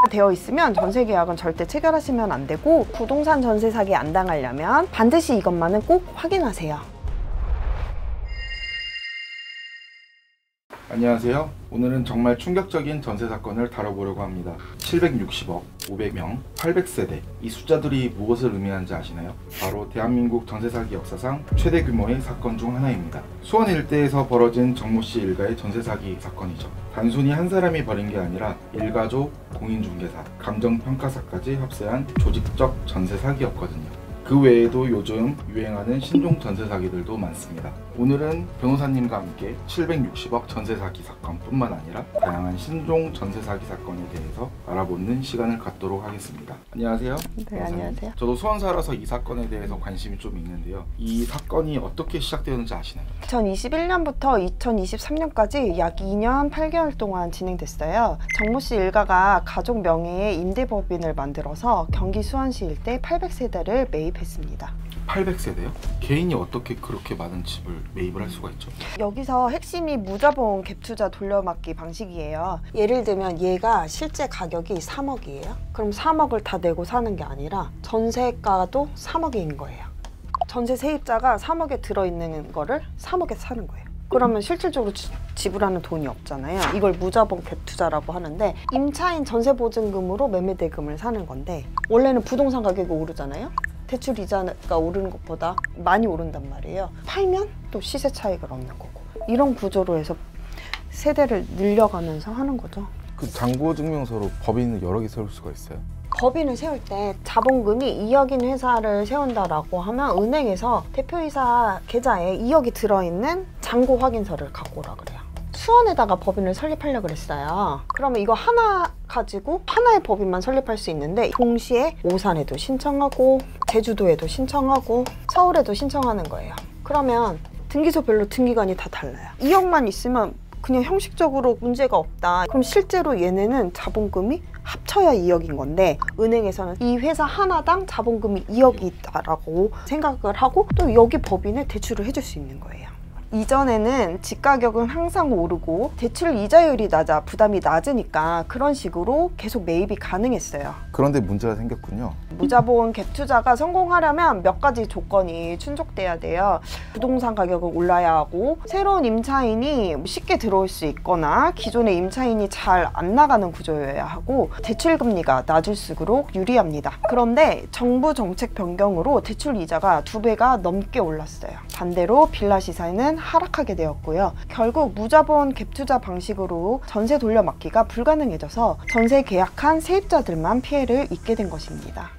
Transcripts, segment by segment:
되어 있으면 전세 계약은 절대 체결하시면 안 되고, 부동산 전세 사기 안 당하려면 반드시 이것만은 꼭 확인하세요. 안녕하세요. 오늘은 정말 충격적인 전세 사건을 다뤄보려고 합니다. 760억, 500명, 800세대. 이 숫자들이 무엇을 의미하는지 아시나요? 바로 대한민국 전세 사기 역사상 최대 규모의 사건 중 하나입니다. 수원 일대에서 벌어진 정모 씨 일가의 전세 사기 사건이죠. 단순히 한 사람이 벌인 게 아니라 일가족, 공인중개사, 감정평가사까지 합세한 조직적 전세 사기였거든요. 그 외에도 요즘 유행하는 신종 전세 사기들도 많습니다. 오늘은 변호사님과 함께 760억 전세 사기 사건뿐만 아니라 다양한 신종 전세 사기 사건에 대해서 알아보는 시간을 갖도록 하겠습니다. 안녕하세요. 네, 변호사님. 안녕하세요. 저도 수원 살아서 이 사건에 대해서 관심이 좀 있는데요. 이 사건이 어떻게 시작되었는지 아시나요? 2021년부터 2023년까지 약 2년 8개월 동안 진행됐어요. 정모 씨 일가가 가족 명의의 임대법인을 만들어서 경기 수원시 일대 800세대를 매입했습니다. 800세대요? 개인이 어떻게 그렇게 많은 집을 매입을 할 수가 있죠? 여기서 핵심이 무자본 갭투자 돌려막기 방식이에요. 예를 들면 얘가 실제 가격이 3억이에요. 그럼 3억을 다 내고 사는 게 아니라 전세가도 3억인 거예요. 전세 세입자가 3억에 들어있는 거를 3억에 사는 거예요. 그러면 실질적으로 지불하는 돈이 없잖아요. 이걸 무자본 갭투자라고 하는데, 임차인 전세보증금으로 매매대금을 사는 건데, 원래는 부동산 가격이 오르잖아요. 대출 이자가 오르는 것보다 많이 오른단 말이에요. 팔면 또 시세 차익을 얻는 거고, 이런 구조로 해서 세대를 늘려가면서 하는 거죠. 그 잔고증명서로 법인을 여러 개 세울 수가 있어요? 법인을 세울 때 자본금이 2억인 회사를 세운다라고 하면 은행에서 대표이사 계좌에 2억이 들어있는 잔고 확인서를 갖고 오라 그래요. 수원에다가 법인을 설립하려고 그랬어요. 그러면 이거 하나 가지고 하나의 법인만 설립할 수 있는데, 동시에 오산에도 신청하고 제주도에도 신청하고 서울에도 신청하는 거예요. 그러면 등기소별로 등기관이 다 달라요. 2억만 있으면 그냥 형식적으로 문제가 없다. 그럼 실제로 얘네는 자본금이 합쳐야 2억인 건데, 은행에서는 이 회사 하나당 자본금이 2억이 있다라고 생각을 하고 또 여기 법인에 대출을 해줄 수 있는 거예요. 이전에는 집가격은 항상 오르고 대출 이자율이 낮아 부담이 낮으니까 그런 식으로 계속 매입이 가능했어요. 그런데 문제가 생겼군요. 무자본 갭투자가 성공하려면 몇 가지 조건이 충족돼야 돼요. 부동산 가격은 올라야 하고, 새로운 임차인이 쉽게 들어올 수 있거나 기존의 임차인이 잘 안 나가는 구조여야 하고, 대출금리가 낮을수록 유리합니다. 그런데 정부 정책 변경으로 대출 이자가 2배가 넘게 올랐어요. 반대로 빌라 시세는 하락하게 되었고요. 결국 무자본 갭투자 방식으로 전세 돌려막기가 불가능해져서 전세 계약한 세입자들만 피해를 입게 된 것입니다.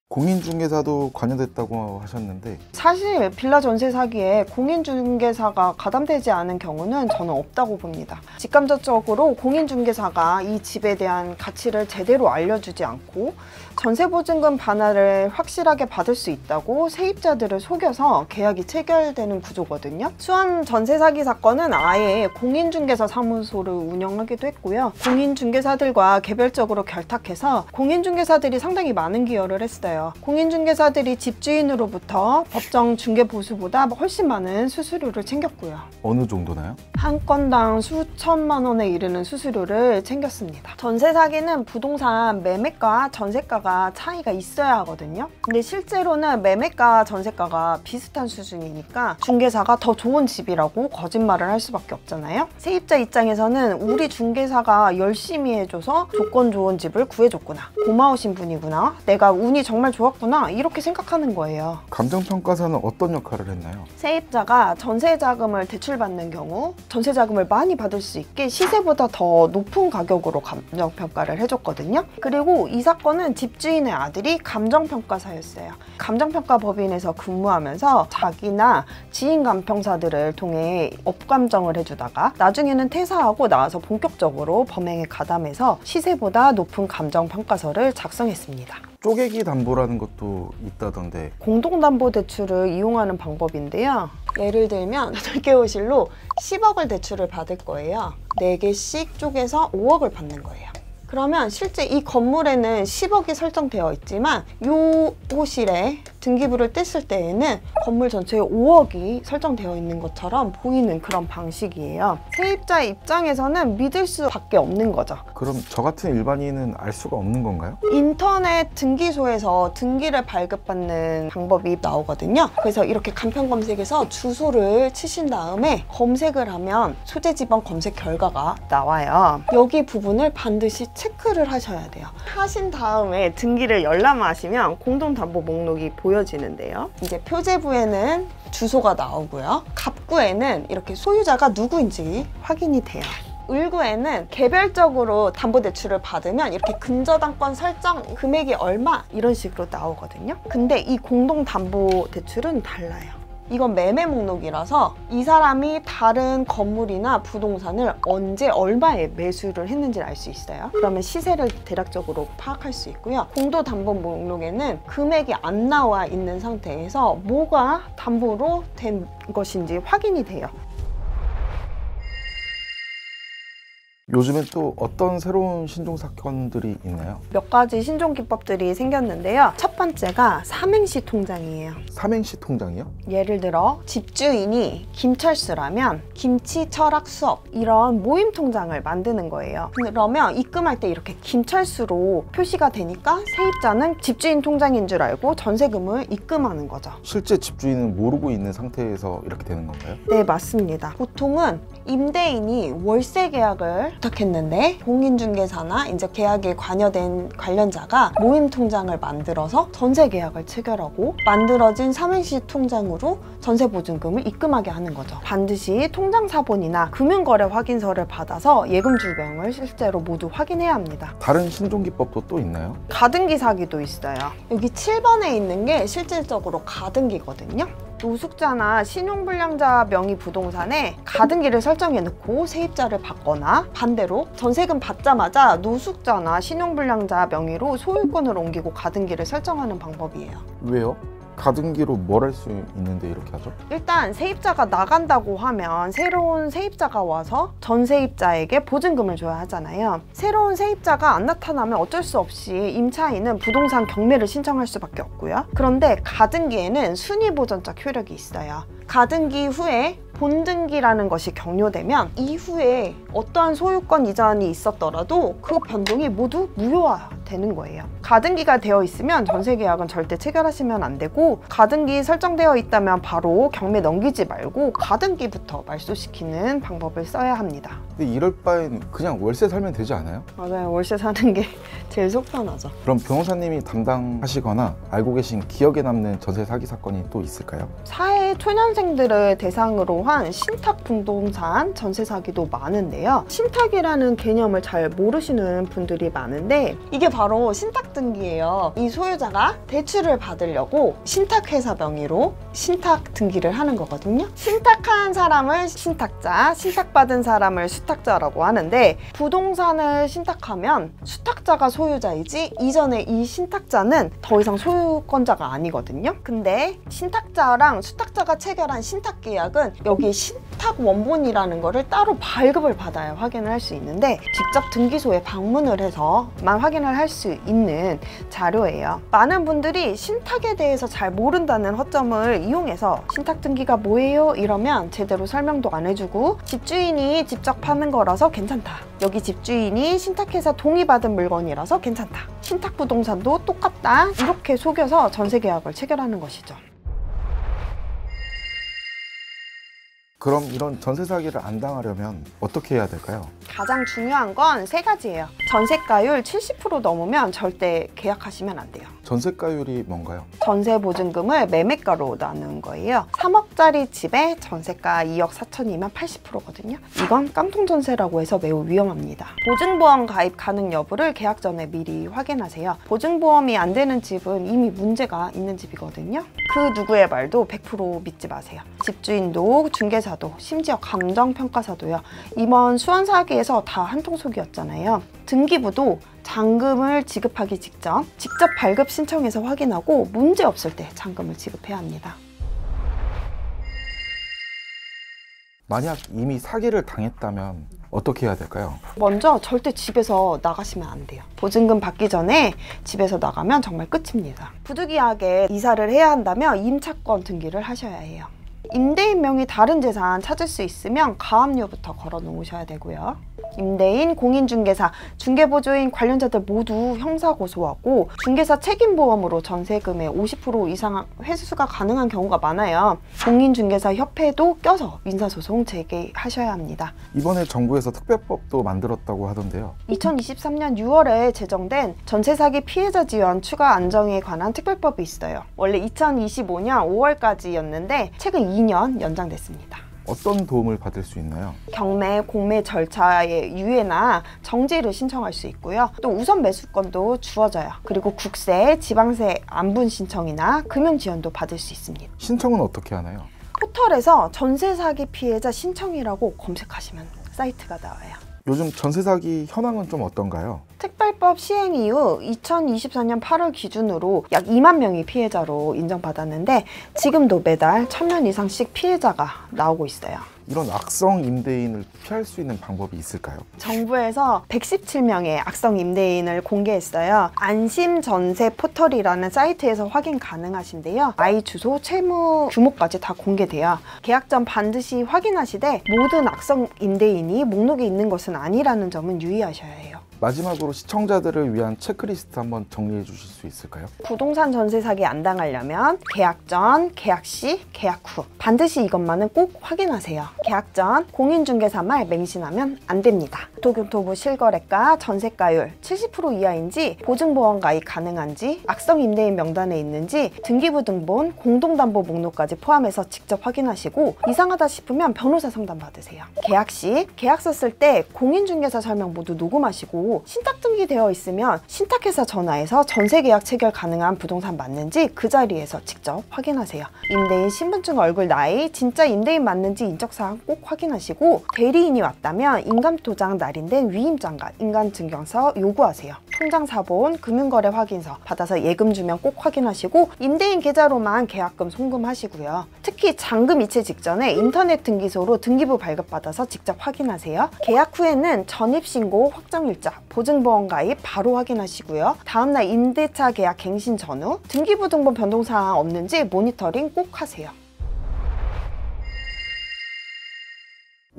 공인중개사도 관여됐다고 하셨는데, 사실 빌라 전세 사기에 공인중개사가 가담되지 않은 경우는 저는 없다고 봅니다. 직감적으로 공인중개사가 이 집에 대한 가치를 제대로 알려주지 않고 전세보증금 반환을 확실하게 받을 수 있다고 세입자들을 속여서 계약이 체결되는 구조거든요. 수원 전세 사기 사건은 아예 공인중개사 사무소를 운영하기도 했고요. 공인중개사들과 개별적으로 결탁해서 공인중개사들이 상당히 많은 기여를 했어요. 공인중개사들이 집주인으로부터 법정 중개 보수보다 훨씬 많은 수수료를 챙겼고요. 어느 정도나요? 한 건당 수천만 원에 이르는 수수료를 챙겼습니다. 전세 사기는 부동산 매매가 전세가가 차이가 있어야 하거든요. 근데 실제로는 매매가 전세가가 비슷한 수준이니까 중개사가 더 좋은 집이라고 거짓말을 할 수밖에 없잖아요. 세입자 입장에서는 우리 중개사가 열심히 해줘서 조건 좋은 집을 구해줬구나, 고마우신 분이구나, 내가 운이 정말 좋았구나, 이렇게 생각하는 거예요. 감정평가사는 어떤 역할을 했나요? 세입자가 전세자금을 대출받는 경우 전세자금을 많이 받을 수 있게 시세보다 더 높은 가격으로 감정평가를 해줬거든요. 그리고 이 사건은 집주인의 아들이 감정평가사였어요. 감정평가법인에서 근무하면서 자기나 지인 감평사들을 통해 업감정을 해주다가 나중에는 퇴사하고 나와서 본격적으로 범행에 가담해서 시세보다 높은 감정평가서를 작성했습니다. 쪼개기 담보라는 것도 있다던데. 공동담보대출을 이용하는 방법인데요. 예를 들면 설계호실로 10억을 대출을 받을 거예요. 4개씩 쪼개서 5억을 받는 거예요. 그러면 실제 이 건물에는 10억이 설정되어 있지만 이 호실에 등기부를 뗐을 때에는 건물 전체에 5억이 설정되어 있는 것처럼 보이는 그런 방식이에요. 세입자 입장에서는 믿을 수밖에 없는 거죠. 그럼 저 같은 일반인은 알 수가 없는 건가요? 인터넷 등기소에서 등기를 발급받는 방법이 나오거든요. 그래서 이렇게 간편 검색에서 주소를 치신 다음에 검색을 하면 소재지방 검색 결과가 나와요. 여기 부분을 반드시 체크를 하셔야 돼요. 하신 다음에 등기를 열람하시면 공동담보 목록이 보여지는데요. 이제 표제부에는 주소가 나오고요. 갑구에는 이렇게 소유자가 누구인지 확인이 돼요. 을구에는 개별적으로 담보대출을 받으면 이렇게 근저당권 설정 금액이 얼마 이런 식으로 나오거든요. 근데 이 공동담보대출은 달라요. 이건 매매 목록이라서 이 사람이 다른 건물이나 부동산을 언제 얼마에 매수를 했는지를 알 수 있어요. 그러면 시세를 대략적으로 파악할 수 있고요. 공동담보 목록에는 금액이 안 나와 있는 상태에서 뭐가 담보로 된 것인지 확인이 돼요. 요즘엔 또 어떤 새로운 신종 사건들이 있나요? 몇 가지 신종 기법들이 생겼는데요. 첫 번째가 삼행시 통장이에요. 삼행시 통장이요? 예를 들어 집주인이 김철수라면 김치, 철학, 수업 이런 모임 통장을 만드는 거예요. 그러면 입금할 때 이렇게 김철수로 표시가 되니까 세입자는 집주인 통장인 줄 알고 전세금을 입금하는 거죠. 실제 집주인은 모르고 있는 상태에서 이렇게 되는 건가요? 네, 맞습니다. 보통은 임대인이 월세 계약을 부탁했는데 공인중개사나 이제 계약에 관여된 관련자가 모임 통장을 만들어서 전세 계약을 체결하고 만들어진 삼행시 통장으로 전세 보증금을 입금하게 하는 거죠. 반드시 통장 사본이나 금융거래 확인서를 받아서 예금 줄병을 실제로 모두 확인해야 합니다. 다른 신종 기법도 또 있나요? 가등기 사기도 있어요. 여기 7번에 있는 게 실질적으로 가등기거든요. 노숙자나 신용불량자 명의 부동산에 가등기를 설정해 놓고 세입자를 받거나 반대로 전세금 받자마자 노숙자나 신용불량자 명의로 소유권을 옮기고 가등기를 설정하는 방법이에요. 왜요? 가등기로 뭘 할 수 있는데 이렇게 하죠? 일단 세입자가 나간다고 하면 새로운 세입자가 와서 전 세입자에게 보증금을 줘야 하잖아요. 새로운 세입자가 안 나타나면 어쩔 수 없이 임차인은 부동산 경매를 신청할 수밖에 없고요. 그런데 가등기에는 순위보전적 효력이 있어요. 가등기 후에 본등기라는 것이 격려되면 이후에 어떠한 소유권 이전이 있었더라도 그 변동이 모두 무효화되는 거예요. 가등기가 되어 있으면 전세 계약은 절대 체결하시면 안 되고, 가등기 설정되어 있다면 바로 경매 넘기지 말고 가등기부터 말소시키는 방법을 써야 합니다. 근데 이럴 바엔 그냥 월세 살면 되지 않아요? 맞아요. 월세 사는 게 제일 속 편하죠. 그럼 변호사님이 담당하시거나 알고 계신 기억에 남는 전세 사기 사건이 또 있을까요? 사회 초년생들을 대상으로 한 신탁 부동산 전세 사기도 많은데요. 신탁이라는 개념을 잘 모르시는 분들이 많은데 이게 바로 신탁 등기예요. 이 소유자가 대출을 받으려고 신탁회사 명의로 신탁 등기를 하는 거거든요. 신탁한 사람을 신탁자, 신탁받은 사람을 수탁자라고 하는데, 부동산을 신탁하면 수탁자가 소유자이지 이전에 이 신탁자는 더 이상 소유권자가 아니거든요. 근데 신탁자랑 수탁자가 체결한 신탁계약은 여기 신탁 원본이라는 거를 따로 발급을 받아야 확인을 할 수 있는데, 직접 등기소에 방문을 해서만 확인을 할 수 있는 자료예요. 많은 분들이 신탁에 대해서 잘 모른다는 허점을 이용해서 신탁 등기가 뭐예요? 이러면 제대로 설명도 안 해주고 집주인이 직접 파는 거라서 괜찮다. 여기 집주인이 신탁회사 동의받은 물건이라서 괜찮다. 신탁 부동산도 똑같다. 이렇게 속여서 전세 계약을 체결하는 것이죠. 그럼 이런 전세 사기를 안 당하려면 어떻게 해야 될까요? 가장 중요한 건 세 가지예요. 전세가율 70% 넘으면 절대 계약하시면 안 돼요. 전세가율이 뭔가요? 전세 보증금을 매매가로 나누는 거예요. 3억짜리 집에 전세가 2억 4천이면 80%거든요. 이건 깡통 전세라고 해서 매우 위험합니다. 보증보험 가입 가능 여부를 계약 전에 미리 확인하세요. 보증보험이 안 되는 집은 이미 문제가 있는 집이거든요. 그 누구의 말도 100% 믿지 마세요. 집주인도 중개사도 심지어 감정평가사도요. 이번 수원 사기에서 다 한통속이었잖아요. 등기부도 잔금을 지급하기 직접 발급 신청해서 확인하고 문제 없을 때 잔금을 지급해야 합니다. 만약 이미 사기를 당했다면 어떻게 해야 될까요? 먼저 절대 집에서 나가시면 안 돼요. 보증금 받기 전에 집에서 나가면 정말 끝입니다. 부득이하게 이사를 해야 한다면 임차권 등기를 하셔야 해요. 임대인 명의 다른 재산 찾을 수 있으면 가압류부터 걸어 놓으셔야 되고요. 임대인, 공인중개사, 중개보조인 관련자들 모두 형사고소하고 중개사 책임보험으로 전세금의 50% 이상 회수가 가능한 경우가 많아요. 공인중개사 협회도 껴서 민사소송 제기하셔야 합니다. 이번에 정부에서 특별법도 만들었다고 하던데요. 2023년 6월에 제정된 전세사기 피해자 지원 추가 안정에 관한 특별법이 있어요. 원래 2025년 5월까지였는데 최근 2년 연장됐습니다. 어떤 도움을 받을 수 있나요? 경매, 공매 절차의 유예나 정지를 신청할 수 있고요. 또 우선 매수권도 주어져요. 그리고 국세, 지방세 안분 신청이나 금융 지원도 받을 수 있습니다. 신청은 어떻게 하나요? 포털에서 전세 사기 피해자 신청이라고 검색하시면 사이트가 나와요. 요즘 전세 사기 현황은 좀 어떤가요? 특별법 시행 이후 2024년 8월 기준으로 약 2만 명이 피해자로 인정받았는데 지금도 매달 1,000명 이상씩 피해자가 나오고 있어요. 이런 악성 임대인을 피할 수 있는 방법이 있을까요? 정부에서 117명의 악성 임대인을 공개했어요. 안심전세 포털이라는 사이트에서 확인 가능하신데요. 아이 주소, 채무 규모까지 다 공개돼요. 계약 전 반드시 확인하시되 모든 악성 임대인이 목록에 있는 것은 아니라는 점은 유의하셔야 해요. 마지막으로 시청자들을 위한 체크리스트 한번 정리해 주실 수 있을까요? 부동산 전세 사기 안 당하려면 계약 전, 계약 시, 계약 후 반드시 이것만은 꼭 확인하세요. 계약 전 공인중개사 말 맹신하면 안 됩니다. 도교토부 실거래가, 전세가율 70% 이하인지, 보증보험 가입 가능한지, 악성 임대인 명단에 있는지, 등기부 등본, 공동담보 목록까지 포함해서 직접 확인하시고 이상하다 싶으면 변호사 상담 받으세요. 계약 시 계약서 쓸 때 공인중개사 설명 모두 녹음하시고 신탁 등기되어 있으면 신탁회사 전화해서 전세계약 체결 가능한 부동산 맞는지 그 자리에서 직접 확인하세요. 임대인 신분증, 얼굴, 나이, 진짜 임대인 맞는지 인적사항 꼭 확인하시고 대리인이 왔다면 인감도장 날인된 위임장과 인감증명서 요구하세요. 통장사본, 금융거래 확인서 받아서 예금 주면 꼭 확인하시고 임대인 계좌로만 계약금 송금하시고요. 특히 잔금 이체 직전에 인터넷 등기소로 등기부 발급받아서 직접 확인하세요. 계약 후에는 전입신고, 확정일자, 보증보험 가입 바로 확인하시고요. 다음날 임대차 계약 갱신 전후 등기부 등본 변동사항 없는지 모니터링 꼭 하세요.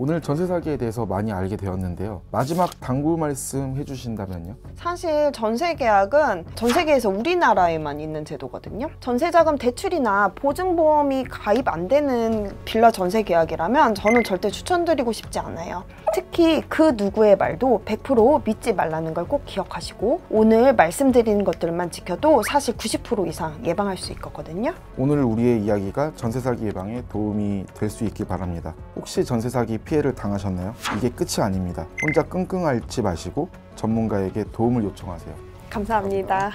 오늘 전세 사기에 대해서 많이 알게 되었는데요. 마지막 당부 말씀 해주신다면요? 사실 전세 계약은 전세계에서 우리나라에만 있는 제도거든요. 전세자금 대출이나 보증보험이 가입 안 되는 빌라 전세 계약이라면 저는 절대 추천드리고 싶지 않아요. 특히 그 누구의 말도 100% 믿지 말라는 걸 꼭 기억하시고 오늘 말씀드리는 것들만 지켜도 사실 90% 이상 예방할 수 있거든요. 오늘 우리의 이야기가 전세 사기 예방에 도움이 될 수 있길 바랍니다. 혹시 전세 사기 피해를 당하셨나요? 이게 끝이 아닙니다. 혼자 끙끙 앓지 마시고 전문가에게 도움을 요청하세요. 감사합니다.